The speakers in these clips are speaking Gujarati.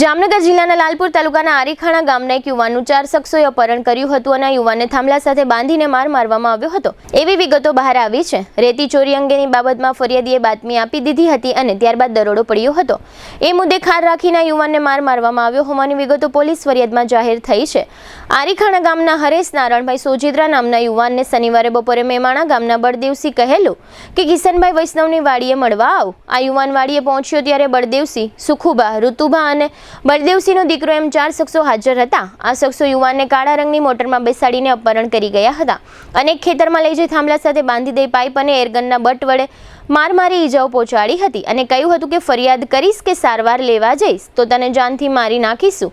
જામનગર જિલ્લાના લાલપુર તાલુકાના આરીખાણા ગામના એક યુવાનનું 4 શખ્સોએ અપહરણ કર્યું હતું અને આ યુવાનને થાંભલા સાથે બાંધીને માર મારવામાં આવ્યો હતો એવી વિગતો બહાર આવી છે। રેતી ચોરી અંગેની બાબતમાં ફરિયાદીએ બાતમી આપી દીધી હતી અને ત્યારબાદ દરોડો પડ્યો હતો। એ મુદ્દે ખાર રાખીને આ યુવાનને માર મારવામાં આવ્યો હોવાની વિગતો પોલીસ ફરિયાદમાં જાહેર થઈ છે। આરીખાણા ગામના હરેશ નારાયણભાઈ સોજીત્રા નામના યુવાનને શનિવારે બપોરે મેમાણા ગામના બળદેવસિંહ કહેલું કે કિશનભાઈ વૈષ્ણવની વાડીએ મળવા આવ। આ યુવાન વાડીએ પહોંચ્યો ત્યારે બળદેવસિંહ, સુખુબા, ઋતુભા અને બળદેવસિંહનો દીકરો એમ 4 શખ્સો હાજર હતા। આ શખ્સો યુવાનને કાળા રંગની મોટરમાં બેસાડીને અપહરણ કરી ગયા હતા અને ખેતરમાં લઈ જઈ થાંભલા સાથે બાંધી દઈ પાઇપ અને એરગનના બટ વડે મારી ઈજાઓ પહોંચાડી હતી અને કહ્યું હતું કે ફરિયાદ કરીશ કે સારવાર લેવા જઈશ તો તને જાનથી મારી નાખીશું।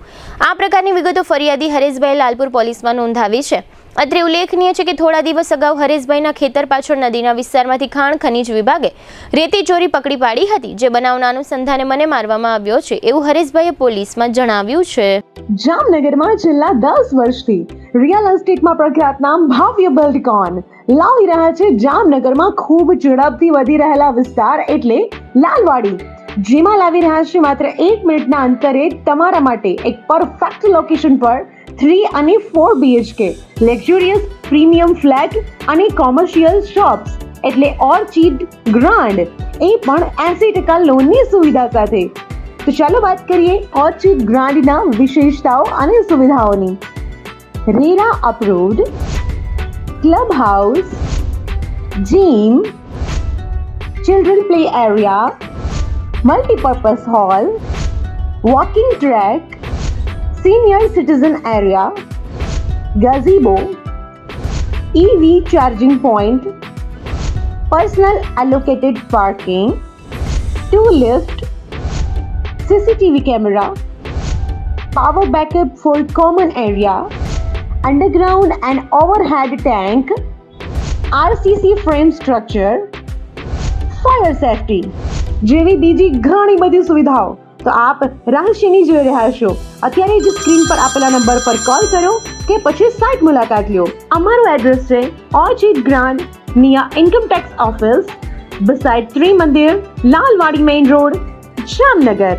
આ પ્રકારની વિગતો ફરિયાદી હરેશભાઈ લાલપુર પોલીસમાં નોંધાવી છે। અત્રે ઉલ્લેખનીય છે કે થોડા દિવસ અગાઉ હરેશભાઈના ખેતર પાછળ નદીના વિસ્તારમાંથી ખાણ ખનીજ વિભાગે રેતી ચોરી પકડી પાડી હતી, જે બનાવના અનુસંધાને મને મારવામાં આવ્યો છે એવું હરેશભાઈએ પોલીસમાં જણાવ્યું છે। જામનગરમાં છેલ્લા 10 વર્ષથી રિયલ એસ્ટેટમાં પ્રખ્યાત નામ ભાવ્ય બિલ્ડકોન લાવી રહ્યા છે જામનગરમાં ખૂબ ઝડપથી વધી રહેલા વિસ્તાર એટલે લાલવાડી, જેમાં લાવી રહ્યા છે માત્ર 1 મિનિટના અંતરે તમારા માટે એક પરફેક્ટ લોકેશન પર 3 અને 4 BHK લક્ઝુરિયસ પ્રીમિયમ ફ્લેટ અને કોમર્શિયલ શોપ્સ એટલે ઓર્ચિડ ગ્રાન્ડ, એ પણ 80% લોનની સુવિધા સાથે। તો ચાલો વાત કરીએ ઓર્ચિડ ગ્રાન્ડના વિશેષતાઓ અને સુવિધાઓની। RERA approved, club house, gym, children play area, multipurpose hall, walking track, senior citizen area, gazebo, EV charging point, personal allocated parking, 2 lift, CCTV camera, power backup for common area, underground and overhead tank, RCC frame structure, fire safety જેવી બીજી ઘણી બધી સુવિધાઓ તો આપ રહસ્યની જોઈ રહ્યા છો। અત્યારે જ સ્ક્રીન પર આપેલા નંબર પર કોલ કરો કે પછી સાઇટ મુલાકાત લો। અમારું એડ્રેસ છે Orchid Grand near income tax office, beside Trimandir, Lalwadi main road, Jamnagar.